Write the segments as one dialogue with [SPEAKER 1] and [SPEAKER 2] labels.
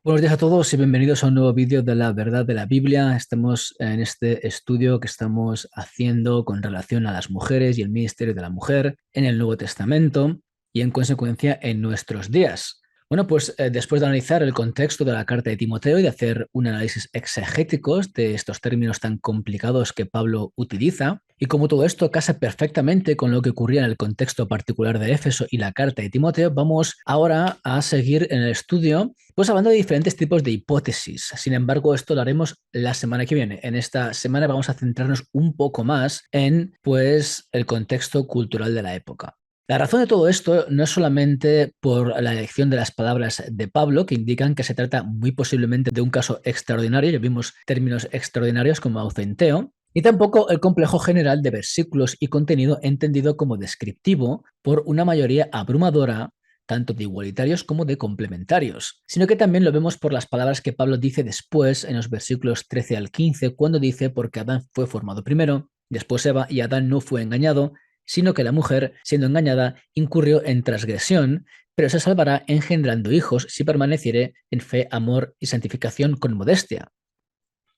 [SPEAKER 1] Buenos días a todos y bienvenidos a un nuevo vídeo de la verdad de la Biblia. Estamos en este estudio que estamos haciendo con relación a las mujeres y el ministerio de la mujer en el Nuevo Testamento y en consecuencia en nuestros días. Bueno, pues después de analizar el contexto de la carta de Timoteo y de hacer un análisis exegético de estos términos tan complicados que Pablo utiliza, y como todo esto casa perfectamente con lo que ocurría en el contexto particular de Éfeso y la carta de Timoteo, vamos ahora a seguir en el estudio, pues hablando de diferentes tipos de hipótesis. Sin embargo, esto lo haremos la semana que viene. En esta semana vamos a centrarnos un poco más en, pues, el contexto cultural de la época. La razón de todo esto no es solamente por la elección de las palabras de Pablo, que indican que se trata muy posiblemente de un caso extraordinario, ya vimos términos extraordinarios como aucenteo, y tampoco el complejo general de versículos y contenido entendido como descriptivo por una mayoría abrumadora tanto de igualitarios como de complementarios, sino que también lo vemos por las palabras que Pablo dice después en los versículos 13 al 15, cuando dice porque Adán fue formado primero, después Eva, y Adán no fue engañado, sino que la mujer, siendo engañada, incurrió en transgresión, pero se salvará engendrando hijos si permaneciere en fe, amor y santificación con modestia.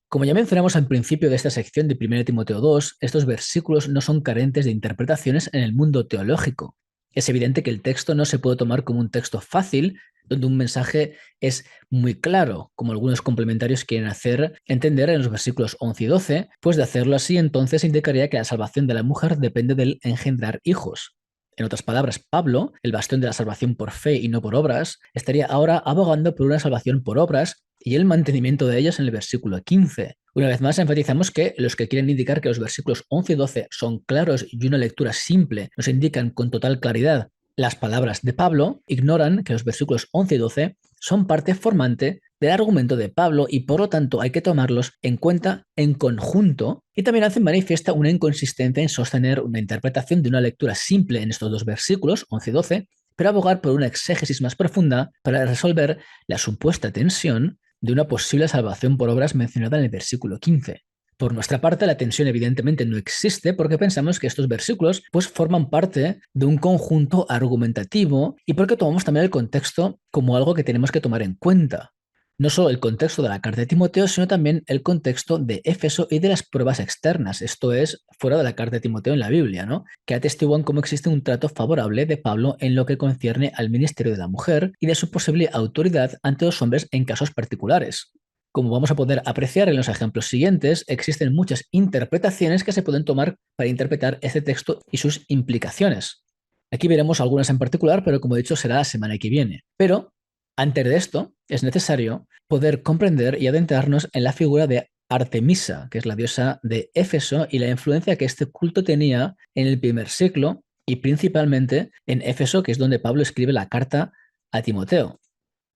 [SPEAKER 1] Como ya mencionamos al principio de esta sección de 1 Timoteo 2, estos versículos no son carentes de interpretaciones en el mundo teológico. Es evidente que el texto no se puede tomar como un texto fácil, donde un mensaje es muy claro, como algunos complementarios quieren hacer entender en los versículos 11 y 12, pues de hacerlo así entonces indicaría que la salvación de la mujer depende del engendrar hijos. En otras palabras, Pablo, el bastión de la salvación por fe y no por obras, estaría ahora abogando por una salvación por obras y el mantenimiento de ellas en el versículo 15. Una vez más, enfatizamos que los que quieren indicar que los versículos 11 y 12 son claros y una lectura simple nos indican con total claridad las palabras de Pablo, ignoran que los versículos 11 y 12 son parte formante del argumento de Pablo y por lo tanto hay que tomarlos en cuenta en conjunto, y también hacen manifiesta una inconsistencia en sostener una interpretación de una lectura simple en estos dos versículos, 11 y 12, pero abogar por una exégesis más profunda para resolver la supuesta tensión de una posible salvación por obras mencionada en el versículo 15. Por nuestra parte, la tensión evidentemente no existe porque pensamos que estos versículos pues forman parte de un conjunto argumentativo y porque tomamos también el contexto como algo que tenemos que tomar en cuenta. No solo el contexto de la carta de Timoteo, sino también el contexto de Éfeso y de las pruebas externas, esto es, fuera de la carta de Timoteo en la Biblia, ¿no? Que atestiguan cómo existe un trato favorable de Pablo en lo que concierne al ministerio de la mujer y de su posible autoridad ante los hombres en casos particulares. Como vamos a poder apreciar en los ejemplos siguientes, existen muchas interpretaciones que se pueden tomar para interpretar este texto y sus implicaciones. Aquí veremos algunas en particular, pero como he dicho, será la semana que viene. Pero antes de esto, es necesario poder comprender y adentrarnos en la figura de Artemisa, que es la diosa de Éfeso, y la influencia que este culto tenía en el primer siglo y principalmente en Éfeso, que es donde Pablo escribe la carta a Timoteo.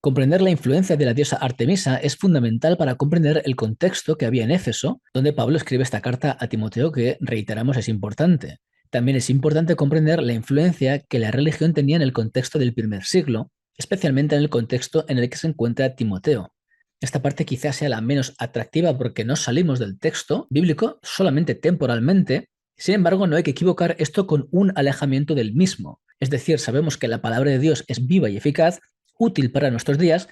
[SPEAKER 1] Comprender la influencia de la diosa Artemisa es fundamental para comprender el contexto que había en Éfeso, donde Pablo escribe esta carta a Timoteo que, reiteramos, es importante. También es importante comprender la influencia que la religión tenía en el contexto del primer siglo, especialmente en el contexto en el que se encuentra Timoteo. Esta parte quizás sea la menos atractiva porque no salimos del texto bíblico solamente temporalmente. Sin embargo, no hay que equivocar esto con un alejamiento del mismo. Es decir, sabemos que la palabra de Dios es viva y eficaz, útil para nuestros días,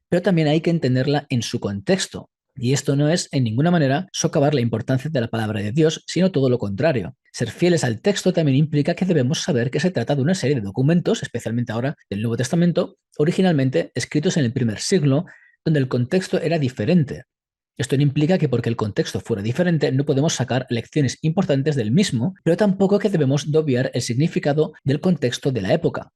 [SPEAKER 1] pero también hay que entenderla en su contexto. Y esto no es en ninguna manera socavar la importancia de la palabra de Dios, sino todo lo contrario. Ser fieles al texto también implica que debemos saber que se trata de una serie de documentos, especialmente ahora del Nuevo Testamento, originalmente escritos en el primer siglo, donde el contexto era diferente. Esto no implica que porque el contexto fuera diferente no podemos sacar lecciones importantes del mismo, pero tampoco que debemos de obviar el significado del contexto de la época.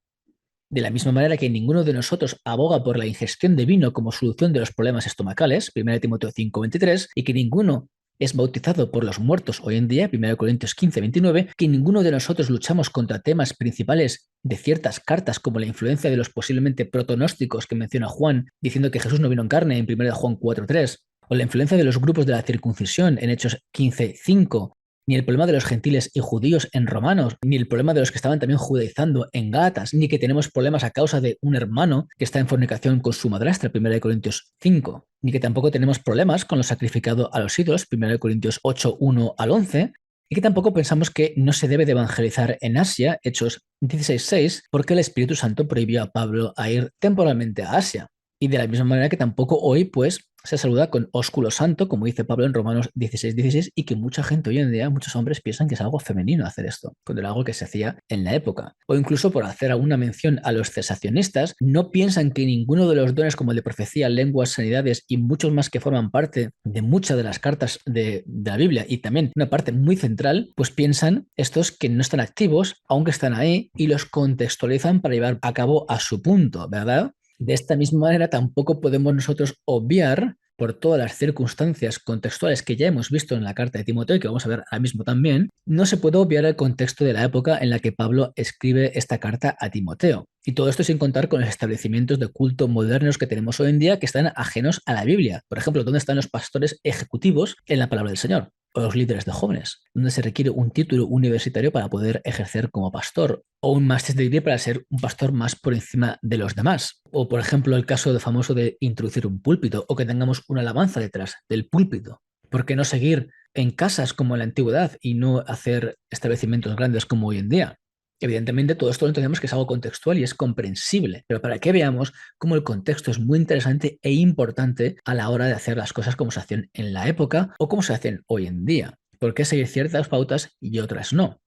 [SPEAKER 1] De la misma manera que ninguno de nosotros aboga por la ingestión de vino como solución de los problemas estomacales, 1 Timoteo 5:23, y que ninguno es bautizado por los muertos hoy en día, 1 Corintios 15:29, que ninguno de nosotros luchamos contra temas principales de ciertas cartas como la influencia de los posiblemente protonósticos que menciona Juan, diciendo que Jesús no vino en carne en 1 Juan 4:3, o la influencia de los grupos de la circuncisión en Hechos 15:5, ni el problema de los gentiles y judíos en Romanos, ni el problema de los que estaban también judaizando en Gálatas, ni que tenemos problemas a causa de un hermano que está en fornicación con su madrastra, 1 Corintios 5, ni que tampoco tenemos problemas con lo sacrificado a los ídolos, 1 Corintios 8, 1 al 11, y que tampoco pensamos que no se debe de evangelizar en Asia, Hechos 16:6, porque el Espíritu Santo prohibió a Pablo a ir temporalmente a Asia. Y de la misma manera que tampoco hoy, pues, se saluda con ósculo santo, como dice Pablo en Romanos 16:16, y que mucha gente hoy en día, muchos hombres piensan que es algo femenino hacer esto, cuando era algo que se hacía en la época. O incluso por hacer alguna mención a los cesacionistas, no piensan que ninguno de los dones como el de profecía, lenguas, sanidades y muchos más que forman parte de muchas de las cartas de la Biblia y también una parte muy central, pues piensan estos que no están activos, aunque están ahí, y los contextualizan para llevar a cabo a su punto, ¿verdad? De esta misma manera, tampoco podemos nosotros obviar, por todas las circunstancias contextuales que ya hemos visto en la carta de Timoteo y que vamos a ver ahora mismo también, no se puede obviar el contexto de la época en la que Pablo escribe esta carta a Timoteo. Y todo esto sin contar con los establecimientos de culto modernos que tenemos hoy en día que están ajenos a la Biblia. Por ejemplo, ¿dónde están los pastores ejecutivos en la palabra del Señor? O los líderes de jóvenes, donde se requiere un título universitario para poder ejercer como pastor, o un máster degree para ser un pastor más por encima de los demás. O, por ejemplo, el caso de famoso de introducir un púlpito, o que tengamos una alabanza detrás del púlpito. ¿Por qué no seguir en casas como en la antigüedad y no hacer establecimientos grandes como hoy en día? Evidentemente, todo esto lo entendemos que es algo contextual y es comprensible, pero para que veamos cómo el contexto es muy interesante e importante a la hora de hacer las cosas como se hacían en la época o como se hacen hoy en día. ¿Por qué seguir ciertas pautas y otras no?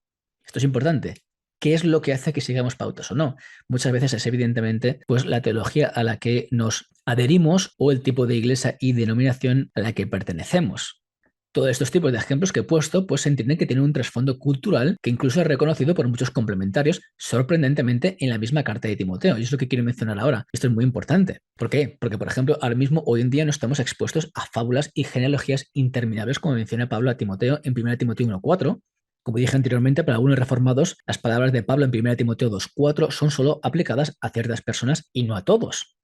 [SPEAKER 1] Esto es importante. ¿Qué es lo que hace que sigamos pautas o no? Muchas veces es evidentemente pues la teología a la que nos adherimos o el tipo de iglesia y denominación a la que pertenecemos. Todos estos tipos de ejemplos que he puesto pues se entienden que tienen un trasfondo cultural que incluso es reconocido por muchos complementarios, sorprendentemente en la misma carta de Timoteo. Y es lo que quiero mencionar ahora. Esto es muy importante. ¿Por qué? Porque, por ejemplo, ahora mismo, hoy en día, no estamos expuestos a fábulas y genealogías interminables, como menciona Pablo a Timoteo en 1 Timoteo 1:4. Como dije anteriormente, para algunos reformados, las palabras de Pablo en 1 Timoteo 2:4 son solo aplicadas a ciertas personas y no a todos.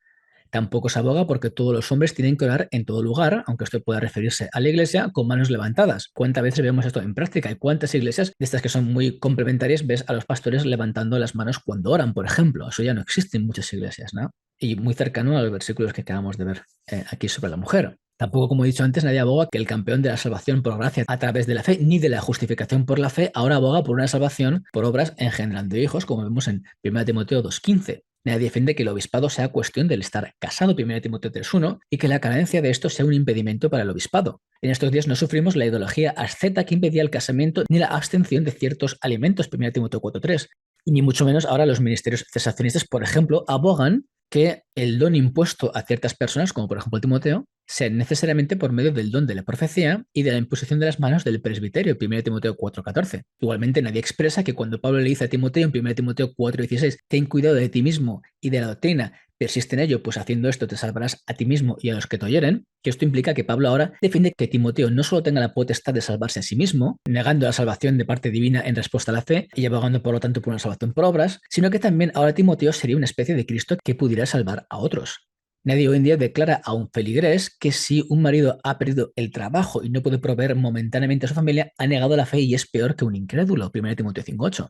[SPEAKER 1] Tampoco se aboga porque todos los hombres tienen que orar en todo lugar, aunque esto pueda referirse a la iglesia, con manos levantadas. ¿Cuántas veces vemos esto en práctica? ¿Y cuántas iglesias de estas que son muy complementarias ves a los pastores levantando las manos cuando oran, por ejemplo? Eso ya no existe en muchas iglesias, ¿no? Y muy cercano a los versículos que acabamos de ver aquí sobre la mujer. Tampoco, como he dicho antes, nadie aboga que el campeón de la salvación por gracia a través de la fe, ni de la justificación por la fe, ahora aboga por una salvación por obras engendrando hijos, como vemos en 1 Timoteo 2:15. Nadie defiende que el obispado sea cuestión del estar casado, 1 Timoteo 3:1, y que la carencia de esto sea un impedimento para el obispado. En estos días no sufrimos la ideología asceta que impedía el casamiento ni la abstención de ciertos alimentos, 1 Timoteo 4:3. Y ni mucho menos ahora los ministerios cesacionistas, por ejemplo, abogan que el don impuesto a ciertas personas, como por ejemplo Timoteo, sea necesariamente por medio del don de la profecía y de la imposición de las manos del presbiterio, 1 Timoteo 4:14. Igualmente, nadie expresa que cuando Pablo le dice a Timoteo en 1 Timoteo 4:16, ten cuidado de ti mismo y de la doctrina, persiste en ello, pues haciendo esto te salvarás a ti mismo y a los que te oyeren, que esto implica que Pablo ahora defiende que Timoteo no solo tenga la potestad de salvarse a sí mismo, negando la salvación de parte divina en respuesta a la fe y abogando por lo tanto por una salvación por obras, sino que también ahora Timoteo sería una especie de Cristo que pudiera salvar a otros. Nadie hoy en día declara a un feligrés que si un marido ha perdido el trabajo y no puede proveer momentáneamente a su familia, ha negado la fe y es peor que un incrédulo, 1 Timoteo 5:8.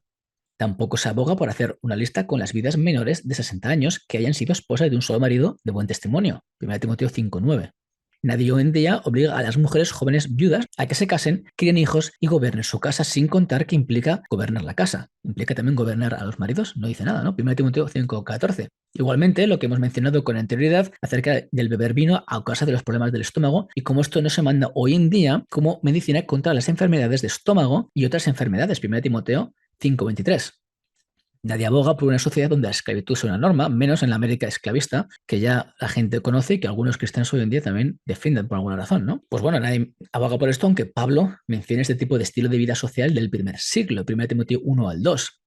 [SPEAKER 1] Tampoco se aboga por hacer una lista con las vidas menores de 60 años que hayan sido esposas de un solo marido de buen testimonio, 1 Timoteo 5:9. Nadie hoy en día obliga a las mujeres jóvenes viudas a que se casen, críen hijos y gobiernen su casa, sin contar que implica gobernar la casa. Implica también gobernar a los maridos, no dice nada, ¿no? 1 Timoteo 5:14. Igualmente, lo que hemos mencionado con anterioridad acerca del beber vino a causa de los problemas del estómago y cómo esto no se manda hoy en día como medicina contra las enfermedades de estómago y otras enfermedades, 1 Timoteo 5:23. Nadie aboga por una sociedad donde la esclavitud sea una norma, menos en la América esclavista, que ya la gente conoce y que algunos cristianos hoy en día también defienden por alguna razón, ¿no? Pues bueno, nadie aboga por esto, aunque Pablo menciona este tipo de estilo de vida social del primer siglo, 1 Timoteo 1 al 2.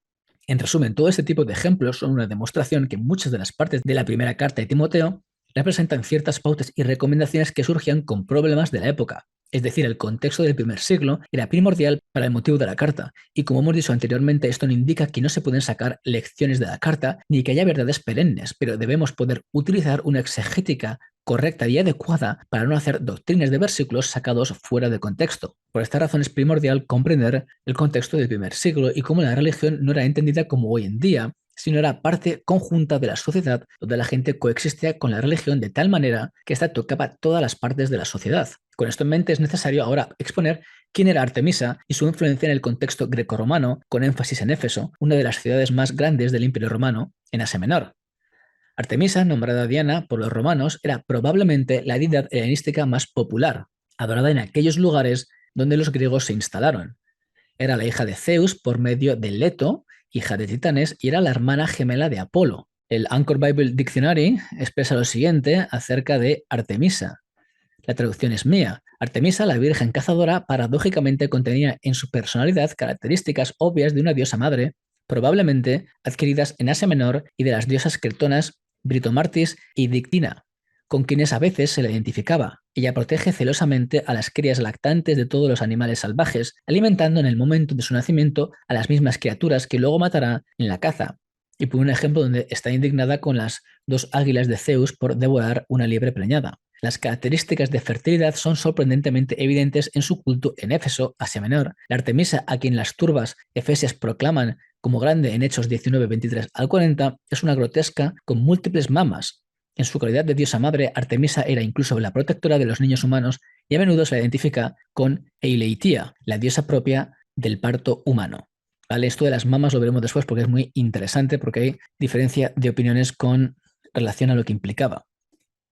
[SPEAKER 1] En resumen, todo este tipo de ejemplos son una demostración que muchas de las partes de la primera carta de Timoteo representan ciertas pautas y recomendaciones que surgían con problemas de la época. Es decir, el contexto del primer siglo era primordial para el motivo de la carta, y como hemos dicho anteriormente, esto no indica que no se pueden sacar lecciones de la carta ni que haya verdades perennes, pero debemos poder utilizar una exegética correcta y adecuada para no hacer doctrinas de versículos sacados fuera de contexto. Por esta razón es primordial comprender el contexto del primer siglo y cómo la religión no era entendida como hoy en día, sino era parte conjunta de la sociedad donde la gente coexistía con la religión de tal manera que ésta tocaba todas las partes de la sociedad. Con esto en mente es necesario ahora exponer quién era Artemisa y su influencia en el contexto grecorromano, con énfasis en Éfeso, una de las ciudades más grandes del Imperio Romano en Asia Menor. Artemisa, nombrada Diana por los romanos, era probablemente la deidad helenística más popular, adorada en aquellos lugares donde los griegos se instalaron. Era la hija de Zeus por medio de Leto, hija de Titanes, y era la hermana gemela de Apolo. El Anchor Bible Dictionary expresa lo siguiente acerca de Artemisa. La traducción es mía. Artemisa, la virgen cazadora, paradójicamente contenía en su personalidad características obvias de una diosa madre, probablemente adquiridas en Asia Menor y de las diosas cretonas Britomartis y Dictina, con quienes a veces se le identificaba. Ella protege celosamente a las crías lactantes de todos los animales salvajes, alimentando en el momento de su nacimiento a las mismas criaturas que luego matará en la caza. Y por un ejemplo donde está indignada con las dos águilas de Zeus por devorar una liebre preñada. Las características de fertilidad son sorprendentemente evidentes en su culto en Éfeso, Asia Menor. La Artemisa, a quien las turbas efesias proclaman como grande en Hechos 19, 23 al 40, es una grotesca con múltiples mamas. En su calidad de diosa madre, Artemisa era incluso la protectora de los niños humanos y a menudo se la identifica con Eileitia, la diosa propia del parto humano. ¿Vale? Esto de las mamas lo veremos después porque es muy interesante, porque hay diferencia de opiniones con relación a lo que implicaba.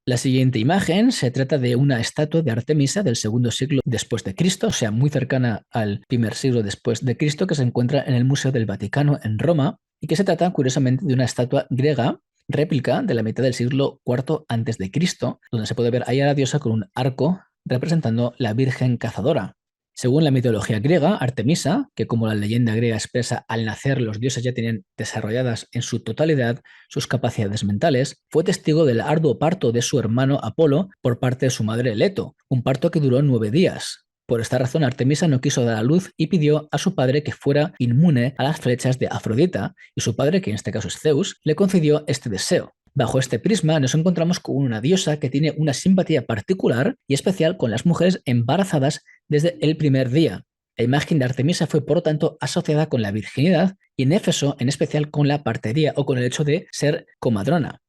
[SPEAKER 1] La siguiente imagen se trata de una estatua de Artemisa del segundo siglo después de Cristo, o sea, muy cercana al primer siglo después de Cristo, que se encuentra en el Museo del Vaticano en Roma y que se trata, curiosamente, de una estatua griega réplica de la mitad del siglo IV antes de Cristo, donde se puede ver ahí a la diosa con un arco representando la Virgen cazadora. Según la mitología griega, Artemisa, que como la leyenda griega expresa, al nacer los dioses ya tenían desarrolladas en su totalidad sus capacidades mentales, fue testigo del arduo parto de su hermano Apolo por parte de su madre Leto, un parto que duró 9 días. Por esta razón, Artemisa no quiso dar a luz y pidió a su padre que fuera inmune a las flechas de Afrodita, y su padre, que en este caso es Zeus, le concedió este deseo. Bajo este prisma nos encontramos con una diosa que tiene una simpatía particular y especial con las mujeres embarazadas desde el primer día. La imagen de Artemisa fue, por lo tanto, asociada con la virginidad y en Éfeso, en especial, con la partería o con el hecho de ser comadrona.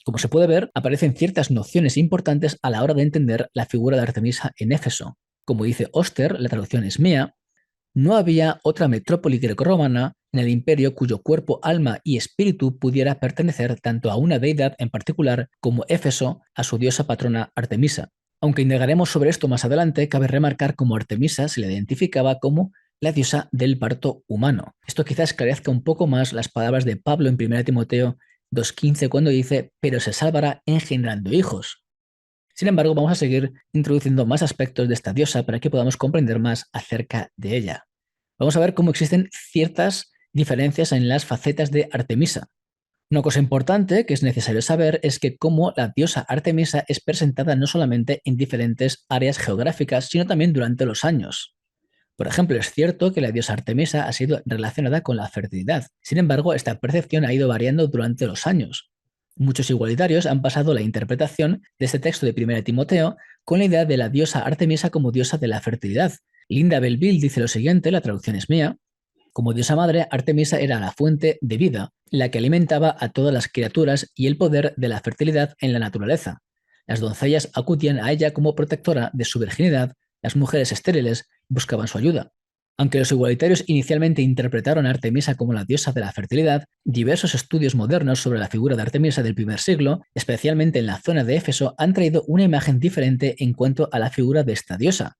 [SPEAKER 1] Como se puede ver, aparecen ciertas nociones importantes a la hora de entender la figura de Artemisa en Éfeso. Como dice Oster, la traducción es mía, no había otra metrópoli grecorromana en el imperio cuyo cuerpo, alma y espíritu pudiera pertenecer tanto a una deidad en particular como Éfeso a su diosa patrona Artemisa. Aunque indagaremos sobre esto más adelante, cabe remarcar cómo Artemisa se le identificaba como la diosa del parto humano. Esto quizás esclarezca un poco más las palabras de Pablo en 1 Timoteo 2:15 cuando dice, pero se salvará engendrando hijos. Sin embargo, vamos a seguir introduciendo más aspectos de esta diosa para que podamos comprender más acerca de ella. Vamos a ver cómo existen ciertas diferencias en las facetas de Artemisa. Una cosa importante que es necesario saber es que cómo la diosa Artemisa es presentada no solamente en diferentes áreas geográficas, sino también durante los años. Por ejemplo, es cierto que la diosa Artemisa ha sido relacionada con la fertilidad. Sin embargo, esta percepción ha ido variando durante los años. Muchos igualitarios han basado la interpretación de este texto de 1 Timoteo con la idea de la diosa Artemisa como diosa de la fertilidad. Linda Belville dice lo siguiente, la traducción es mía: como diosa madre, Artemisa era la fuente de vida, la que alimentaba a todas las criaturas y el poder de la fertilidad en la naturaleza. Las doncellas acudían a ella como protectora de su virginidad, las mujeres estériles buscaban su ayuda. Aunque los igualitarios inicialmente interpretaron a Artemisa como la diosa de la fertilidad, diversos estudios modernos sobre la figura de Artemisa del primer siglo, especialmente en la zona de Éfeso, han traído una imagen diferente en cuanto a la figura de esta diosa.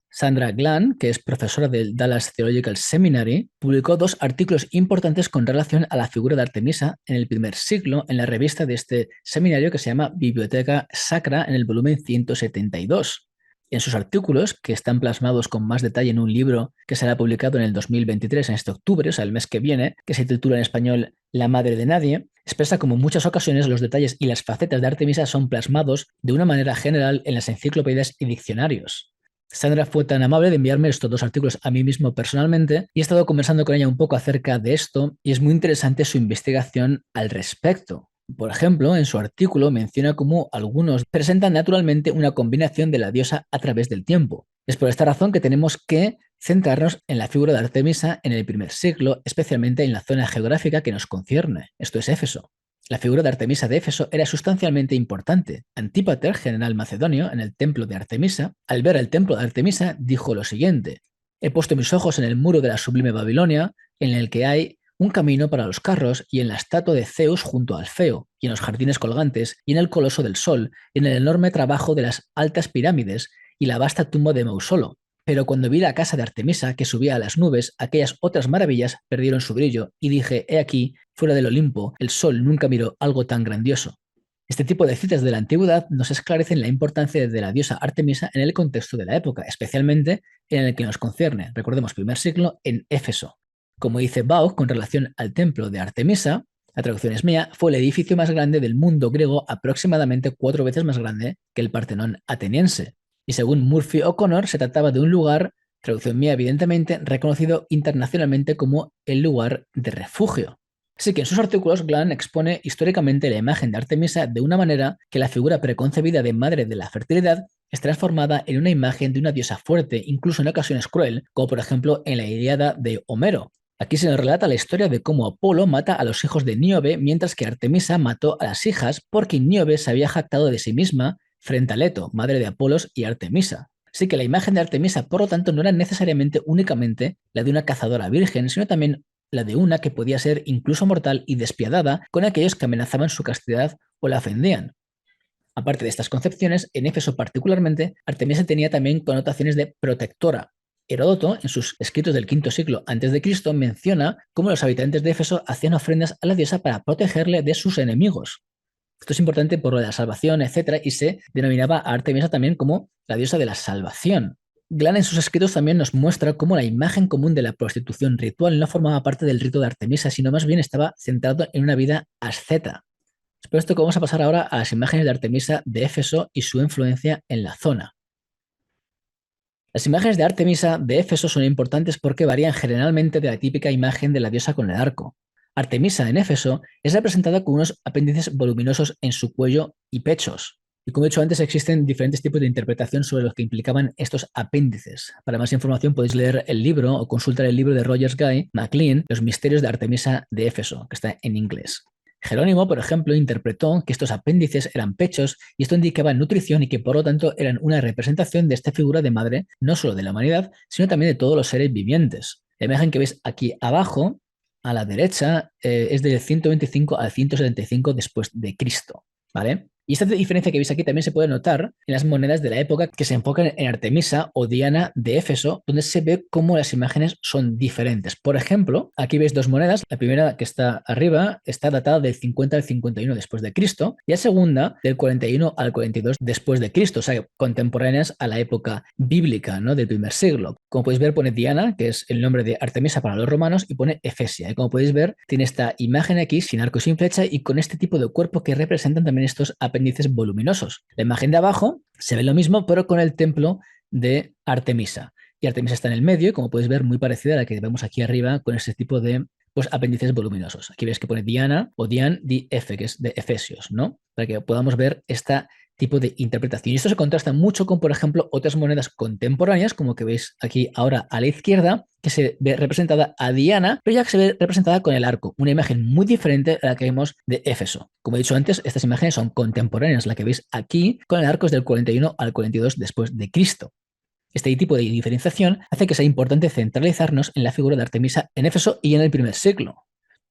[SPEAKER 1] Sandra Glan, que es profesora del Dallas Theological Seminary, publicó 2 artículos importantes con relación a la figura de Artemisa en el primer siglo en la revista de este seminario que se llama Biblioteca Sacra en el volumen 172. En sus artículos, que están plasmados con más detalle en un libro que será publicado en el 2023, en este octubre, o sea, el mes que viene, que se titula en español La madre de nadie, expresa como en muchas ocasiones los detalles y las facetas de Artemisa son plasmados de una manera general en las enciclopedias y diccionarios. Sandra fue tan amable de enviarme estos 2 artículos a mí mismo personalmente y he estado conversando con ella un poco acerca de esto y es muy interesante su investigación al respecto. Por ejemplo, en su artículo menciona cómo algunos presentan naturalmente una combinación de la diosa a través del tiempo. Es por esta razón que tenemos que centrarnos en la figura de Artemisa en el primer siglo, especialmente en la zona geográfica que nos concierne, esto es Éfeso. La figura de Artemisa de Éfeso era sustancialmente importante. Antípater, general macedonio, en el templo de Artemisa, al ver el templo de Artemisa, dijo lo siguiente: he puesto mis ojos en el muro de la sublime Babilonia, en el que hay un camino para los carros y en la estatua de Zeus junto al Feo, y en los jardines colgantes, y en el coloso del Sol, y en el enorme trabajo de las altas pirámides y la vasta tumba de Mausolo. Pero cuando vi la casa de Artemisa que subía a las nubes, aquellas otras maravillas perdieron su brillo, y dije, he aquí, fuera del Olimpo, el Sol nunca miró algo tan grandioso. Este tipo de citas de la antigüedad nos esclarecen la importancia de la diosa Artemisa en el contexto de la época, especialmente en el que nos concierne. Recordemos, primer siglo en Éfeso. Como dice Bauch con relación al templo de Artemisa, la traducción es mía, fue el edificio más grande del mundo griego, aproximadamente 4 veces más grande que el Partenón ateniense. Y según Murphy O'Connor, se trataba de un lugar, traducción mía evidentemente, reconocido internacionalmente como el lugar de refugio. Así que en sus artículos Glan expone históricamente la imagen de Artemisa de una manera que la figura preconcebida de madre de la fertilidad es transformada en una imagen de una diosa fuerte, incluso en ocasiones cruel, como por ejemplo en la Ilíada de Homero. Aquí se nos relata la historia de cómo Apolo mata a los hijos de Níobe, mientras que Artemisa mató a las hijas porque Níobe se había jactado de sí misma frente a Leto, madre de Apolos y Artemisa. Así que la imagen de Artemisa, por lo tanto, no era necesariamente únicamente la de una cazadora virgen, sino también la de una que podía ser incluso mortal y despiadada con aquellos que amenazaban su castidad o la ofendían. Aparte de estas concepciones, en Éfeso particularmente, Artemisa tenía también connotaciones de protectora. Heródoto, en sus escritos del V siglo a.C., menciona cómo los habitantes de Éfeso hacían ofrendas a la diosa para protegerle de sus enemigos. Esto es importante por lo de la salvación, etc., y se denominaba a Artemisa también como la diosa de la salvación. Glan en sus escritos también nos muestra cómo la imagen común de la prostitución ritual no formaba parte del rito de Artemisa, sino más bien estaba centrado en una vida asceta. Después de esto, vamos a pasar ahora a las imágenes de Artemisa de Éfeso y su influencia en la zona. Las imágenes de Artemisa de Éfeso son importantes porque varían generalmente de la típica imagen de la diosa con el arco. Artemisa en Éfeso es representada con unos apéndices voluminosos en su cuello y pechos. Y como he dicho antes, existen diferentes tipos de interpretación sobre los que implicaban estos apéndices. Para más información podéis leer el libro o consultar el libro de Rogers Guy MacLean, Los misterios de Artemisa de Éfeso, que está en inglés. Jerónimo, por ejemplo, interpretó que estos apéndices eran pechos y esto indicaba nutrición y que por lo tanto eran una representación de esta figura de madre, no solo de la humanidad, sino también de todos los seres vivientes. La imagen que veis aquí abajo, a la derecha, es del 125 al 175 después de Cristo, ¿vale? Y esta diferencia que veis aquí también se puede notar en las monedas de la época que se enfocan en Artemisa o Diana de Éfeso, donde se ve cómo las imágenes son diferentes. Por ejemplo, aquí veis dos monedas. La primera que está arriba está datada del 50 al 51 después de Cristo y la segunda del 41 al 42 después de Cristo, o sea, contemporáneas a la época bíblica, ¿no? Del primer siglo. Como podéis ver, pone Diana, que es el nombre de Artemisa para los romanos, y pone Efesia. Y como podéis ver, tiene esta imagen aquí sin arco y sin flecha y con este tipo de cuerpo que representan también estos apéndices voluminosos. La imagen de abajo se ve lo mismo, pero con el templo de Artemisa. Y Artemisa está en el medio, y como podéis ver, muy parecida a la que vemos aquí arriba con este tipo de apéndices voluminosos. Aquí veis que pone Diana o Dian di Efe, que es de Efesios, ¿no? Para que podamos ver este tipo de interpretación. Y esto se contrasta mucho con, por ejemplo, otras monedas contemporáneas, como que veis aquí ahora a la izquierda, que se ve representada a Diana, pero ya que se ve representada con el arco, una imagen muy diferente a la que vemos de Éfeso. Como he dicho antes, estas imágenes son contemporáneas, la que veis aquí con el arco es del 41 al 42 después de Cristo. Este tipo de diferenciación hace que sea importante centralizarnos en la figura de Artemisa en Éfeso y en el primer siglo.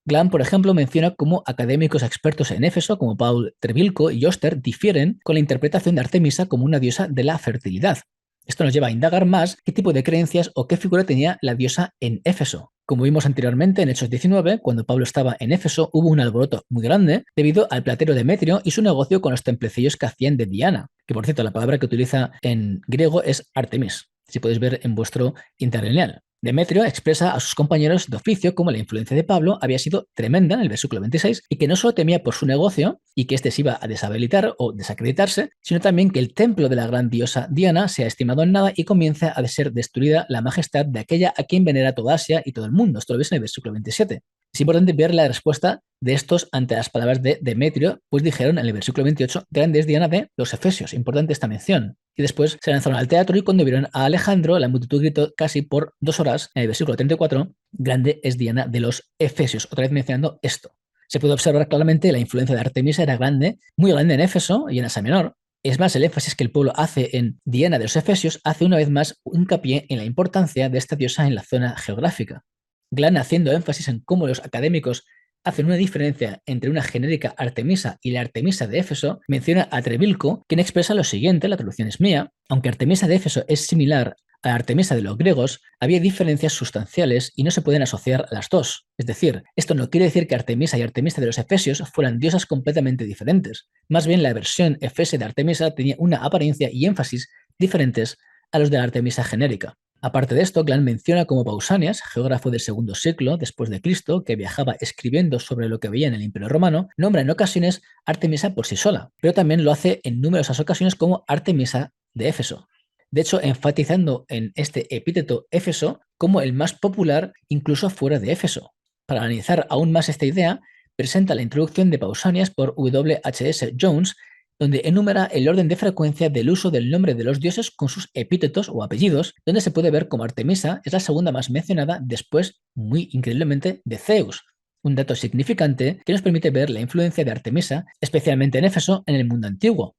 [SPEAKER 1] Glan, por ejemplo, menciona cómo académicos expertos en Éfeso, como Paul Trebilco y Joster, difieren con la interpretación de Artemisa como una diosa de la fertilidad. Esto nos lleva a indagar más qué tipo de creencias o qué figura tenía la diosa en Éfeso. Como vimos anteriormente en Hechos 19, cuando Pablo estaba en Éfeso, hubo un alboroto muy grande debido al platero Demetrio y su negocio con los templecillos que hacían de Diana, que por cierto la palabra que utiliza en griego es Artemis, si podéis ver en vuestro interlineal. Demetrio expresa a sus compañeros de oficio cómo la influencia de Pablo había sido tremenda en el versículo 26 y que no solo temía por su negocio y que éste se iba a deshabilitar o desacreditarse, sino también que el templo de la gran diosa Diana sea estimado en nada y comience a ser destruida la majestad de aquella a quien venera toda Asia y todo el mundo. Esto lo ves en el versículo 27. Es importante ver la respuesta de estos ante las palabras de Demetrio, pues dijeron en el versículo 28, grande es Diana de los Efesios. Importante esta mención. Y después se lanzaron al teatro y cuando vieron a Alejandro, la multitud gritó casi por 2 horas, en el versículo 34, grande es Diana de los Efesios. Otra vez mencionando esto. Se puede observar claramente la influencia de Artemisa era grande, muy grande en Éfeso y en Asia Menor. Es más, el énfasis que el pueblo hace en Diana de los Efesios hace una vez más hincapié en la importancia de esta diosa en la zona geográfica. Glan haciendo énfasis en cómo los académicos hacen una diferencia entre una genérica Artemisa y la Artemisa de Éfeso, menciona a Trebilco, quien expresa lo siguiente, la traducción es mía: aunque Artemisa de Éfeso es similar a la Artemisa de los griegos, había diferencias sustanciales y no se pueden asociar las dos. Es decir, esto no quiere decir que Artemisa y Artemisa de los efesios fueran diosas completamente diferentes. Más bien, la versión efesia de Artemisa tenía una apariencia y énfasis diferentes a los de la Artemisa genérica. Aparte de esto, Glan menciona como Pausanias, geógrafo del segundo siglo después de Cristo, que viajaba escribiendo sobre lo que veía en el Imperio Romano, nombra en ocasiones Artemisa por sí sola, pero también lo hace en numerosas ocasiones como Artemisa de Éfeso. De hecho, enfatizando en este epíteto Éfeso como el más popular incluso fuera de Éfeso. Para analizar aún más esta idea, presenta la introducción de Pausanias por W. H. S. Jones, donde enumera el orden de frecuencia del uso del nombre de los dioses con sus epítetos o apellidos, donde se puede ver como Artemisa es la segunda más mencionada después, muy increíblemente, de Zeus. Un dato significante que nos permite ver la influencia de Artemisa, especialmente en Éfeso, en el mundo antiguo.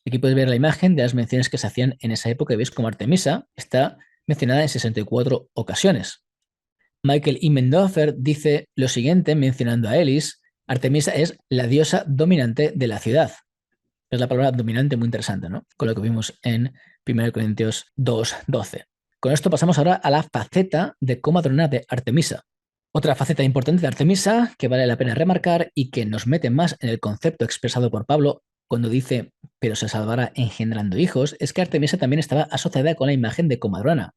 [SPEAKER 1] Aquí puedes ver la imagen de las menciones que se hacían en esa época y veis como Artemisa está mencionada en 64 ocasiones. Michael E. Mendorfer dice lo siguiente mencionando a Elis: Artemisa es la diosa dominante de la ciudad. Es la palabra dominante muy interesante, ¿no? Con lo que vimos en 1 Corintios 2:12. Con esto pasamos ahora a la faceta de comadrona de Artemisa. Otra faceta importante de Artemisa que vale la pena remarcar y que nos mete más en el concepto expresado por Pablo cuando dice pero se salvará engendrando hijos, es que Artemisa también estaba asociada con la imagen de comadrona.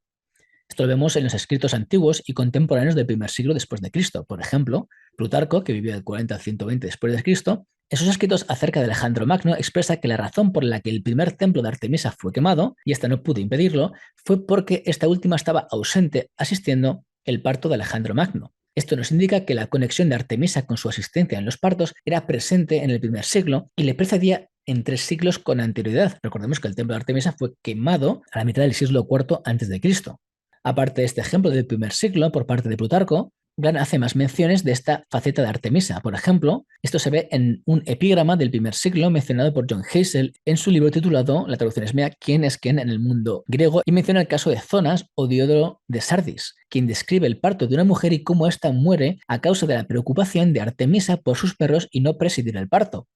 [SPEAKER 1] Esto lo vemos en los escritos antiguos y contemporáneos del primer siglo después de Cristo. Por ejemplo, Plutarco, que vivió del 40 al 120 después de Cristo, en sus escritos acerca de Alejandro Magno expresa que la razón por la que el primer templo de Artemisa fue quemado, y esta no pudo impedirlo, fue porque esta última estaba ausente asistiendo el parto de Alejandro Magno. Esto nos indica que la conexión de Artemisa con su asistencia en los partos era presente en el primer siglo y le precedía en 3 siglos con anterioridad. Recordemos que el templo de Artemisa fue quemado a la mitad del siglo IV a.C. Aparte de este ejemplo del primer siglo por parte de Plutarco, Glan hace más menciones de esta faceta de Artemisa. Por ejemplo, esto se ve en un epígrama del primer siglo mencionado por John Hazel en su libro titulado, la traducción es mía, ¿Quién es quién en el mundo griego? Y menciona el caso de Zonas o Diodoro de Sardis, quien describe el parto de una mujer y cómo ésta muere a causa de la preocupación de Artemisa por sus perros y no presidir el parto.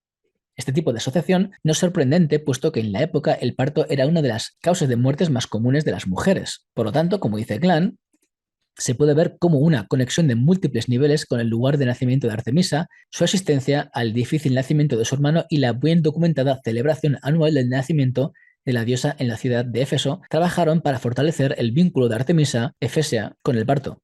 [SPEAKER 1] Este tipo de asociación no es sorprendente, puesto que en la época el parto era una de las causas de muertes más comunes de las mujeres. Por lo tanto, como dice Glan, se puede ver como una conexión de múltiples niveles con el lugar de nacimiento de Artemisa, su asistencia al difícil nacimiento de su hermano y la bien documentada celebración anual del nacimiento de la diosa en la ciudad de Éfeso, trabajaron para fortalecer el vínculo de Artemisa efesia con el parto.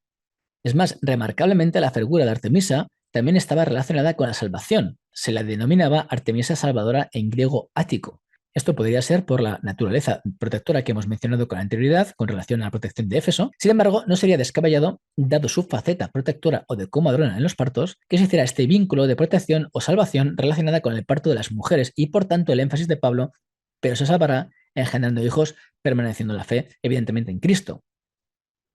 [SPEAKER 1] Es más, remarcablemente la figura de Artemisa también estaba relacionada con la salvación. Se la denominaba Artemisa Salvadora en griego ático. Esto podría ser por la naturaleza protectora que hemos mencionado con anterioridad con relación a la protección de Éfeso. Sin embargo, no sería descabellado, dado su faceta protectora o de comadrona en los partos, que se hiciera este vínculo de protección o salvación relacionada con el parto de las mujeres y por tanto el énfasis de Pablo, pero se salvará engendrando hijos, permaneciendo la fe, evidentemente, en Cristo.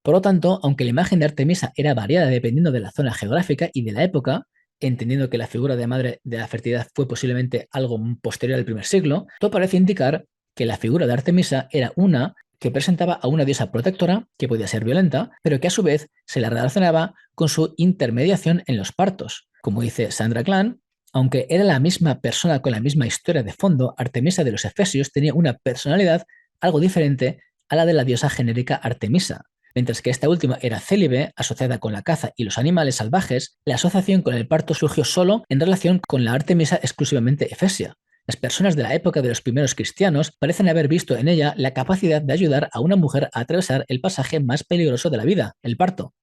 [SPEAKER 1] Por lo tanto, aunque la imagen de Artemisa era variada dependiendo de la zona geográfica y de la época, entendiendo que la figura de madre de la fertilidad fue posiblemente algo posterior al primer siglo, todo parece indicar que la figura de Artemisa era una que presentaba a una diosa protectora, que podía ser violenta, pero que a su vez se la relacionaba con su intermediación en los partos. Como dice Sandra Glan, aunque era la misma persona con la misma historia de fondo, Artemisa de los Efesios tenía una personalidad algo diferente a la de la diosa genérica Artemisa. Mientras que esta última era célibe, asociada con la caza y los animales salvajes, la asociación con el parto surgió solo en relación con la Artemisa exclusivamente efesia. Las personas de la época de los primeros cristianos parecen haber visto en ella la capacidad de ayudar a una mujer a atravesar el pasaje más peligroso de la vida, el parto.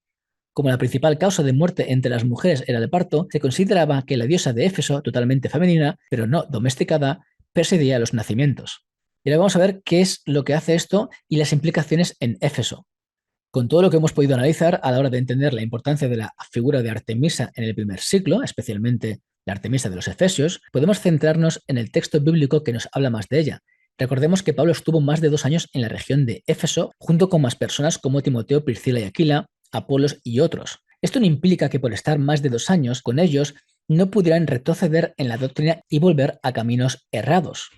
[SPEAKER 1] Como la principal causa de muerte entre las mujeres era el parto, se consideraba que la diosa de Éfeso, totalmente femenina, pero no domesticada, presidía los nacimientos. Y ahora vamos a ver qué es lo que hace esto y las implicaciones en Éfeso. Con todo lo que hemos podido analizar a la hora de entender la importancia de la figura de Artemisa en el primer siglo, especialmente la Artemisa de los Efesios, podemos centrarnos en el texto bíblico que nos habla más de ella. Recordemos que Pablo estuvo más de 2 años en la región de Éfeso, junto con más personas como Timoteo, Priscila y Aquila, Apolos y otros. Esto no implica que por estar más de 2 años con ellos no pudieran retroceder en la doctrina y volver a caminos errados.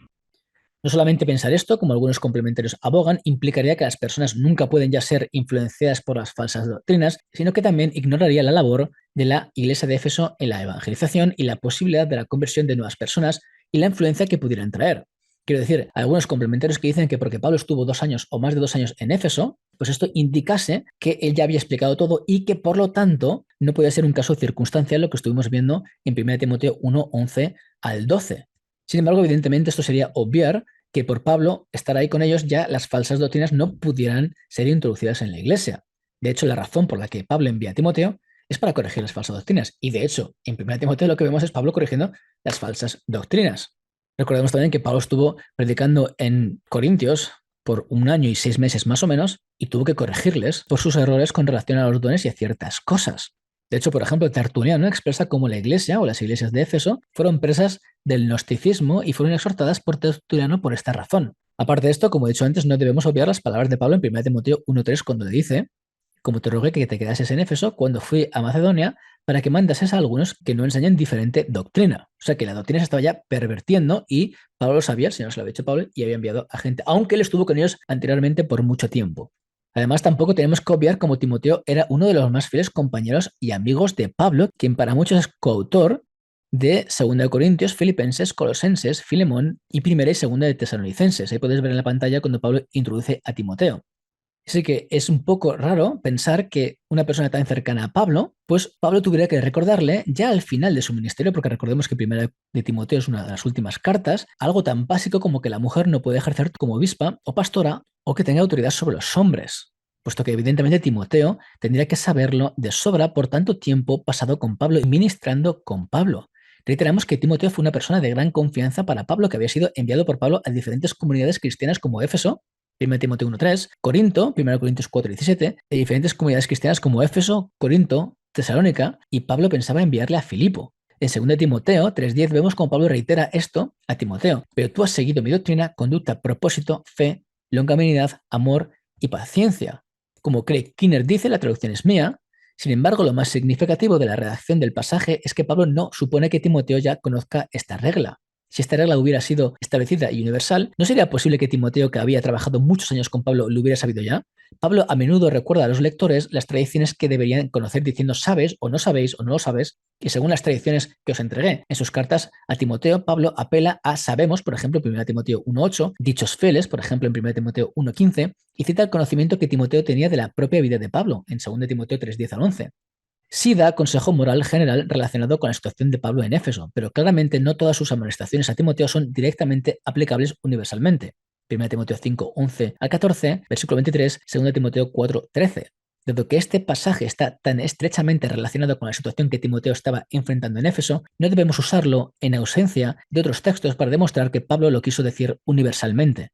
[SPEAKER 1] No solamente pensar esto, como algunos complementarios abogan, implicaría que las personas nunca pueden ya ser influenciadas por las falsas doctrinas, sino que también ignoraría la labor de la Iglesia de Éfeso en la evangelización y la posibilidad de la conversión de nuevas personas y la influencia que pudieran traer. Quiero decir, algunos complementarios que dicen que porque Pablo estuvo 2 años o más de 2 años en Éfeso, pues esto indicase que él ya había explicado todo y que por lo tanto no podía ser un caso circunstancial lo que estuvimos viendo en 1 Timoteo 1:11 al 12. Sin embargo, evidentemente esto sería obviar que por Pablo estar ahí con ellos ya las falsas doctrinas no pudieran ser introducidas en la iglesia. De hecho, la razón por la que Pablo envía a Timoteo es para corregir las falsas doctrinas. Y de hecho, en 1 Timoteo lo que vemos es Pablo corrigiendo las falsas doctrinas. Recordemos también que Pablo estuvo predicando en Corintios por 1 año y 6 meses más o menos y tuvo que corregirles por sus errores con relación a los dones y a ciertas cosas. De hecho, por ejemplo, Tertuliano expresa cómo la iglesia o las iglesias de Éfeso fueron presas del gnosticismo y fueron exhortadas por Tertuliano por esta razón. Aparte de esto, como he dicho antes, no debemos obviar las palabras de Pablo en 1 Timoteo 1:3 cuando le dice: como te rogué que te quedases en Éfeso cuando fui a Macedonia, para que mandases a algunos que no enseñen diferente doctrina. O sea que la doctrina se estaba ya pervirtiendo y Pablo lo sabía, el Señor se lo había dicho a Pablo y había enviado a gente, aunque él estuvo con ellos anteriormente por mucho tiempo. Además, tampoco tenemos que obviar como Timoteo era uno de los más fieles compañeros y amigos de Pablo, quien para muchos es coautor de 2 Corintios, Filipenses, Colosenses, Filemón y 1 y 2 de Tesalonicenses. Ahí podéis ver en la pantalla cuando Pablo introduce a Timoteo. Así que es un poco raro pensar que una persona tan cercana a Pablo, pues Pablo tuviera que recordarle ya al final de su ministerio, porque recordemos que Primera de Timoteo es una de las últimas cartas, algo tan básico como que la mujer no puede ejercer como obispa o pastora o que tenga autoridad sobre los hombres, puesto que evidentemente Timoteo tendría que saberlo de sobra por tanto tiempo pasado con Pablo y ministrando con Pablo. Reiteramos que Timoteo fue una persona de gran confianza para Pablo, que había sido enviado por Pablo a diferentes comunidades cristianas como Éfeso, 1 Timoteo 1:3, Corinto, 1 Corintios 4:17, de diferentes comunidades cristianas como Éfeso, Corinto, Tesalónica, y Pablo pensaba enviarle a Filipo. En 2 Timoteo 3:10 vemos cómo Pablo reitera esto a Timoteo: pero tú has seguido mi doctrina, conducta, propósito, fe, longanimidad, amor y paciencia. Como Craig Kinner dice, la traducción es mía. Sin embargo, lo más significativo de la redacción del pasaje es que Pablo no supone que Timoteo ya conozca esta regla. Si esta regla hubiera sido establecida y universal, ¿no sería posible que Timoteo, que había trabajado muchos años con Pablo, lo hubiera sabido ya? Pablo a menudo recuerda a los lectores las tradiciones que deberían conocer diciendo sabes o no sabéis o no lo sabes, y según las tradiciones que os entregué. En sus cartas a Timoteo, Pablo apela a sabemos, por ejemplo, en 1 Timoteo 1:8, dichos feles, por ejemplo, en 1 Timoteo 1:15, y cita el conocimiento que Timoteo tenía de la propia vida de Pablo, en 2 Timoteo 3:10 al 11. Sí da consejo moral general relacionado con la situación de Pablo en Éfeso, pero claramente no todas sus amonestaciones a Timoteo son directamente aplicables universalmente. 1 Timoteo 5:11 al 14, versículo 23, 2 Timoteo 4:13. Dado que este pasaje está tan estrechamente relacionado con la situación que Timoteo estaba enfrentando en Éfeso, no debemos usarlo en ausencia de otros textos para demostrar que Pablo lo quiso decir universalmente.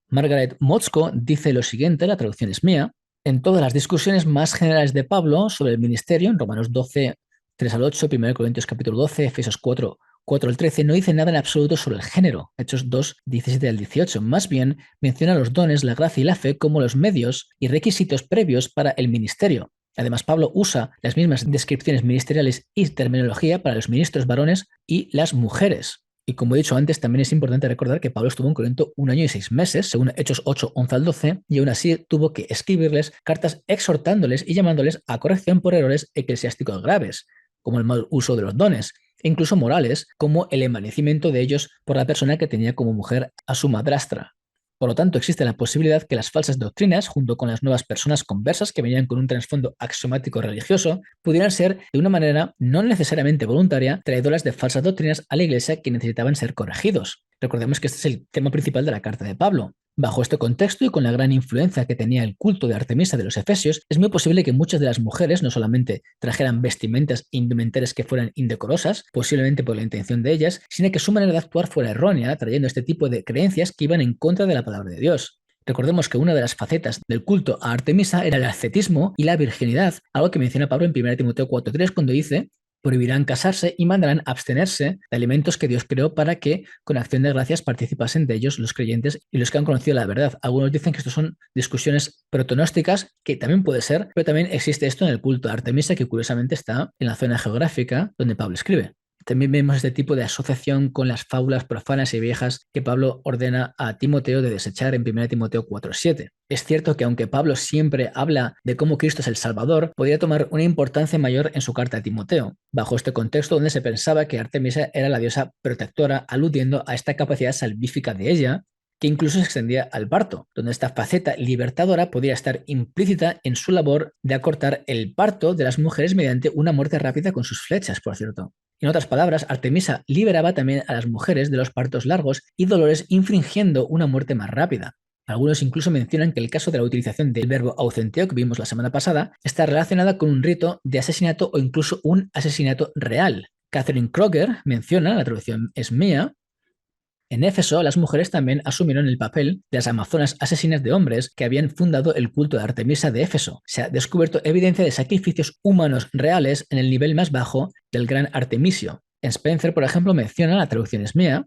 [SPEAKER 1] Margaret Motzko dice lo siguiente, la traducción es mía: en todas las discusiones más generales de Pablo sobre el ministerio, en Romanos 12, 3 al 8, 1 Corintios capítulo 12, Efesios 4, 4 al 13, no dice nada en absoluto sobre el género, Hechos 2, 17 al 18. Más bien menciona los dones, la gracia y la fe como los medios y requisitos previos para el ministerio. Además, Pablo usa las mismas descripciones ministeriales y terminología para los ministros varones y las mujeres. Y como he dicho antes, también es importante recordar que Pablo estuvo en Corinto 1 año y 6 meses, según Hechos 8, 11 al 12, y aún así tuvo que escribirles cartas exhortándoles y llamándoles a corrección por errores eclesiásticos graves, como el mal uso de los dones, e incluso morales, como el envanecimiento de ellos por la persona que tenía como mujer a su madrastra. Por lo tanto, existe la posibilidad que las falsas doctrinas, junto con las nuevas personas conversas que venían con un trasfondo axiomático religioso, pudieran ser, de una manera no necesariamente voluntaria, traidoras de falsas doctrinas a la iglesia que necesitaban ser corregidos. Recordemos que este es el tema principal de la carta de Pablo. Bajo este contexto y con la gran influencia que tenía el culto de Artemisa de los Efesios, es muy posible que muchas de las mujeres no solamente trajeran vestimentas e indumentarias que fueran indecorosas, posiblemente por la intención de ellas, sino que su manera de actuar fuera errónea, trayendo este tipo de creencias que iban en contra de la palabra de Dios. Recordemos que una de las facetas del culto a Artemisa era el ascetismo y la virginidad, algo que menciona Pablo en 1 Timoteo 4:3 cuando dice: prohibirán casarse y mandarán abstenerse de alimentos que Dios creó para que, con acción de gracias, participasen de ellos los creyentes y los que han conocido la verdad. Algunos dicen que esto son discusiones protonósticas, que también puede ser, pero también existe esto en el culto a Artemisa, que curiosamente está en la zona geográfica donde Pablo escribe. También vemos este tipo de asociación con las fábulas profanas y viejas que Pablo ordena a Timoteo de desechar en 1 Timoteo 4:7. Es cierto que aunque Pablo siempre habla de cómo Cristo es el Salvador, podría tomar una importancia mayor en su carta a Timoteo, bajo este contexto donde se pensaba que Artemisa era la diosa protectora, aludiendo a esta capacidad salvífica de ella, que incluso se extendía al parto, donde esta faceta libertadora podría estar implícita en su labor de acortar el parto de las mujeres mediante una muerte rápida con sus flechas, por cierto. En otras palabras, Artemisa liberaba también a las mujeres de los partos largos y dolores, infringiendo una muerte más rápida. Algunos incluso mencionan que el caso de la utilización del verbo aucenteo que vimos la semana pasada está relacionada con un rito de asesinato o incluso un asesinato real. Catherine Kroger menciona, la traducción es mía, en Éfeso, las mujeres también asumieron el papel de las amazonas asesinas de hombres que habían fundado el culto de Artemisa de Éfeso. Se ha descubierto evidencia de sacrificios humanos reales en el nivel más bajo del gran Artemisio. En Spencer, por ejemplo, menciona, la traducción es mía,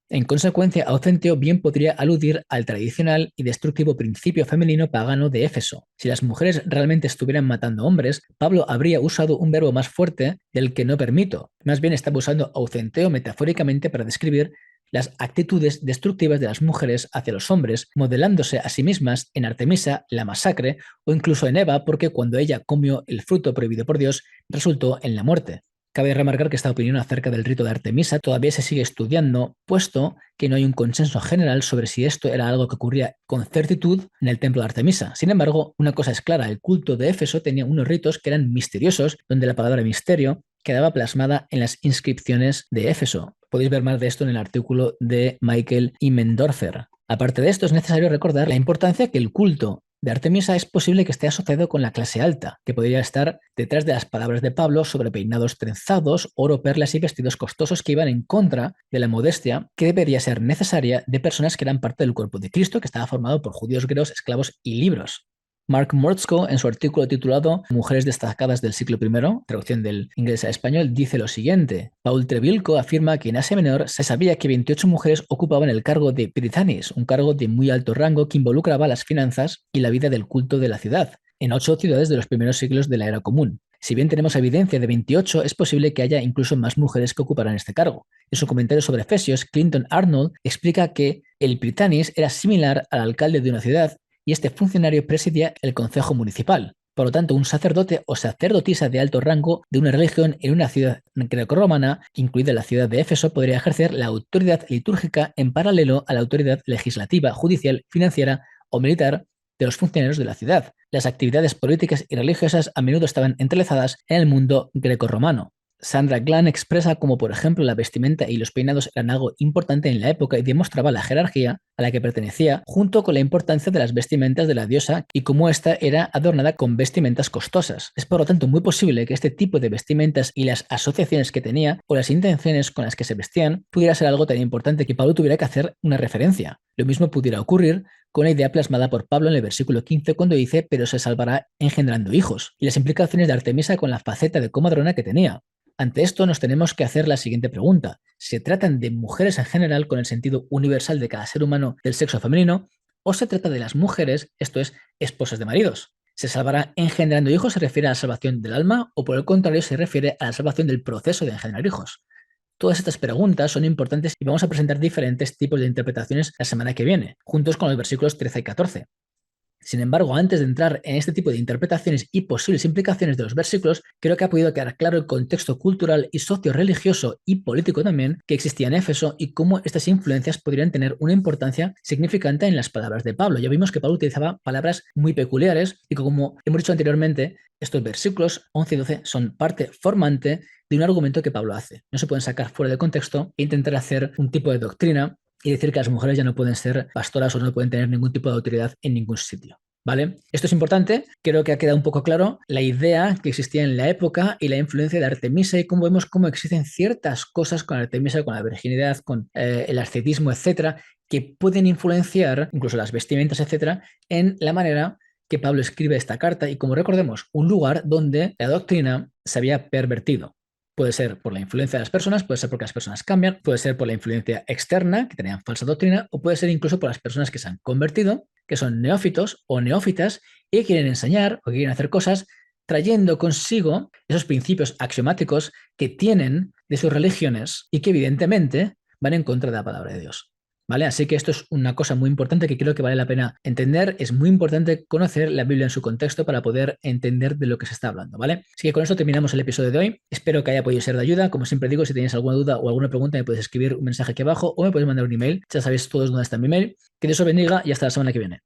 [SPEAKER 1] en consecuencia, Aucenteo bien podría aludir al tradicional y destructivo principio femenino pagano de Éfeso. Si las mujeres realmente estuvieran matando hombres, Pablo habría usado un verbo más fuerte del que no permito. Más bien estaba usando Aucenteo metafóricamente para describir las actitudes destructivas de las mujeres hacia los hombres, modelándose a sí mismas en Artemisa, la masacre, o incluso en Eva, porque cuando ella comió el fruto prohibido por Dios, resultó en la muerte. Cabe remarcar que esta opinión acerca del rito de Artemisa todavía se sigue estudiando, puesto que no hay un consenso general sobre si esto era algo que ocurría con certitud en el templo de Artemisa. Sin embargo, una cosa es clara, el culto de Éfeso tenía unos ritos que eran misteriosos, donde la palabra misterio quedaba plasmada en las inscripciones de Éfeso. Podéis ver más de esto en el artículo de Michael y Mendorfer. Aparte de esto, es necesario recordar la importancia que el culto de Artemisa es posible que esté asociado con la clase alta, que podría estar detrás de las palabras de Pablo sobre peinados trenzados, oro, perlas y vestidos costosos que iban en contra de la modestia que debería ser necesaria de personas que eran parte del cuerpo de Cristo, que estaba formado por judíos, griegos, esclavos y libros. Mark Morzko, en su artículo titulado Mujeres destacadas del siglo I, traducción del inglés a español, dice lo siguiente. Paul Trebilco afirma que en Asia Menor se sabía que 28 mujeres ocupaban el cargo de Prytanis, un cargo de muy alto rango que involucraba las finanzas y la vida del culto de la ciudad, en 8 ciudades de los primeros siglos de la era común. Si bien tenemos evidencia de 28, es posible que haya incluso más mujeres que ocuparan este cargo. En su comentario sobre Efesios, Clinton Arnold explica que el Prytanis era similar al alcalde de una ciudad y este funcionario presidía el concejo municipal. Por lo tanto, un sacerdote o sacerdotisa de alto rango de una religión en una ciudad grecorromana, incluida la ciudad de Éfeso, podría ejercer la autoridad litúrgica en paralelo a la autoridad legislativa, judicial, financiera o militar de los funcionarios de la ciudad. Las actividades políticas y religiosas a menudo estaban entrelazadas en el mundo grecorromano. Sandra Glan expresa cómo, por ejemplo, la vestimenta y los peinados eran algo importante en la época y demostraba la jerarquía a la que pertenecía, junto con la importancia de las vestimentas de la diosa y cómo ésta era adornada con vestimentas costosas. Es por lo tanto muy posible que este tipo de vestimentas y las asociaciones que tenía o las intenciones con las que se vestían pudiera ser algo tan importante que Pablo tuviera que hacer una referencia. Lo mismo pudiera ocurrir con la idea plasmada por Pablo en el versículo 15 cuando dice «pero se salvará engendrando hijos» y las implicaciones de Artemisa con la faceta de comadrona que tenía. Ante esto nos tenemos que hacer la siguiente pregunta. ¿Se tratan de mujeres en general con el sentido universal de cada ser humano del sexo femenino o se trata de las mujeres, esto es, esposas de maridos? ¿Se salvará engendrando hijos se refiere a la salvación del alma o por el contrario se refiere a la salvación del proceso de engendrar hijos? Todas estas preguntas son importantes y vamos a presentar diferentes tipos de interpretaciones la semana que viene, juntos con los versículos 13 y 14. Sin embargo, antes de entrar en este tipo de interpretaciones y posibles implicaciones de los versículos, creo que ha podido quedar claro el contexto cultural y socio-religioso y político también que existía en Éfeso y cómo estas influencias podrían tener una importancia significante en las palabras de Pablo. Ya vimos que Pablo utilizaba palabras muy peculiares y que, como hemos dicho anteriormente, estos versículos 11 y 12 son parte formante de un argumento que Pablo hace. No se pueden sacar fuera de contexto e intentar hacer un tipo de doctrina y decir que las mujeres ya no pueden ser pastoras o no pueden tener ningún tipo de autoridad en ningún sitio. ¿Vale? Esto es importante, creo que ha quedado un poco claro la idea que existía en la época y la influencia de Artemisa y cómo vemos cómo existen ciertas cosas con Artemisa, con la virginidad, con el ascetismo, etcétera, que pueden influenciar, incluso las vestimentas, etcétera, en la manera que Pablo escribe esta carta y, como recordemos, un lugar donde la doctrina se había pervertido. Puede ser por la influencia de las personas, puede ser porque las personas cambian, puede ser por la influencia externa, que tenían falsa doctrina, o puede ser incluso por las personas que se han convertido, que son neófitos o neófitas y que quieren enseñar o que quieren hacer cosas trayendo consigo esos principios axiomáticos que tienen de sus religiones y que evidentemente van en contra de la palabra de Dios. ¿Vale? Así que esto es una cosa muy importante que creo que vale la pena entender. Es muy importante conocer la Biblia en su contexto para poder entender de lo que se está hablando, ¿vale? Así que con esto terminamos el episodio de hoy. Espero que haya podido ser de ayuda. Como siempre digo, si tenéis alguna duda o alguna pregunta, me puedes escribir un mensaje aquí abajo o me puedes mandar un email. Ya sabéis todos dónde está mi email. Que Dios os bendiga y hasta la semana que viene.